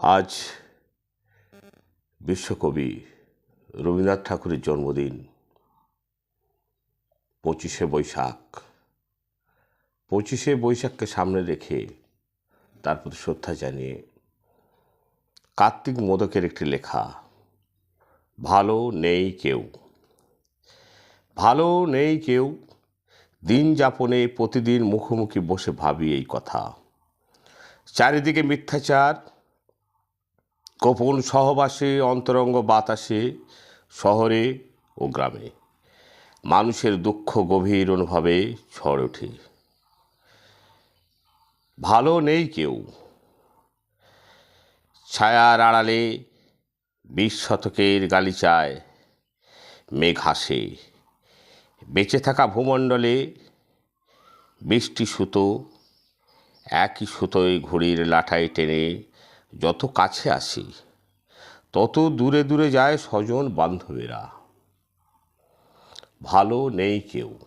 আজ বিশ্বকবি রবীন্দ্রনাথ ঠাকুরের জন্মদিন 25শে বৈশাখ। 25শে বৈশাখকে সামনে রেখে তার প্রতি শ্রদ্ধা জানিয়ে কার্তিক মোদকের একটি লেখা, ভালো নেই কেউ। ভালো নেই কেউ, দিন যাপনে প্রতিদিন মুখোমুখি বসে ভাবি এই কথা। চারিদিকে মিথ্যাচার, গোপন সহবাসে, অন্তরঙ্গ বাতাসে, শহরে ও গ্রামে মানুষের দুঃখ গভীর অনুভবে ঝড় ওঠে। ভালো নেই কেউ। ছায়ার আড়ালে 20 শতকের গালিচায় মেঘ হাসে। বেঁচে থাকা ভূমণ্ডলে বৃষ্টি সুতো, একই সুতোয় ঘড়ির লাটাই টেনে যত কাছে আসি তত দূরে দূরে যায় স্বজন বান্ধবীরা। ভালো নেই কেউ।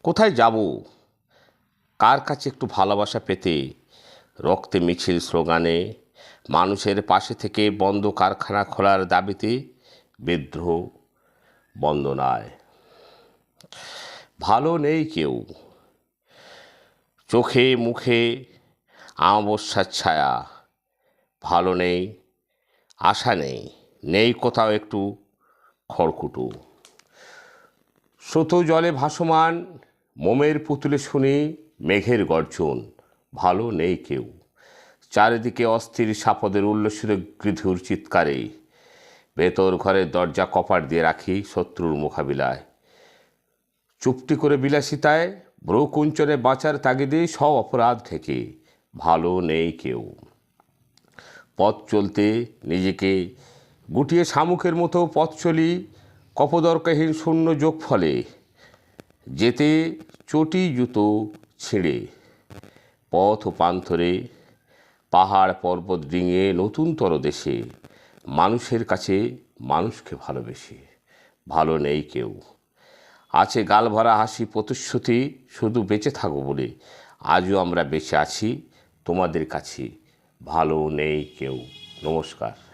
কোথায় যাব, কার কাছে একটু ভালোবাসা পেতে? রক্তে মিছিল স্লোগানে, মানুষের পাশে থেকে বন্ধ কারখানা খোলার দাবিতে, বিদ্রোহ বন্দনায়। ভালো নেই কেউ। চোখে মুখে অমাবস্যার ছায়া। ভালো নেই, আশা নেই, নেই কোথাও একটু খড়কুটো। স্রোত জলে ভাসমান মোমের পুতুলে শুনি মেঘের গর্জন। ভালো নেই কেউ। চারিদিকে অস্থির সাপদের উল্লসিত গৃধুর চিৎকারে ভেতর ঘরের দরজা কপাট দিয়ে রাখি শত্রুর মোকাবিলায়। চুপটি করে বিলাসিতায় ভ্রুকুঞ্চনে বাঁচার তাগিদে সব অপরাধ থেকে ভালো নেই কেউ। পথ চলতে নিজেকে গুটিয়ে শামুকের মতো পথ চলি কপদর্কহীন শূন্য যোগফলে, যেতে চটি জুতো ছিঁড়ে পথ ও প্রান্তরে, পাহাড় পর্বত ডিঙিয়ে নতুনতর দেশে, মানুষের কাছে মানুষকে ভালোবেসে। ভালো নেই কেউ। আছে গালভরা হাসি, প্রতিশ্রুতি, শুধু বেঁচে থাকো বলে আজও আমরা বেঁচে আছি তোমাদের কাছে। ভালো নেই কেউ। নমস্কার।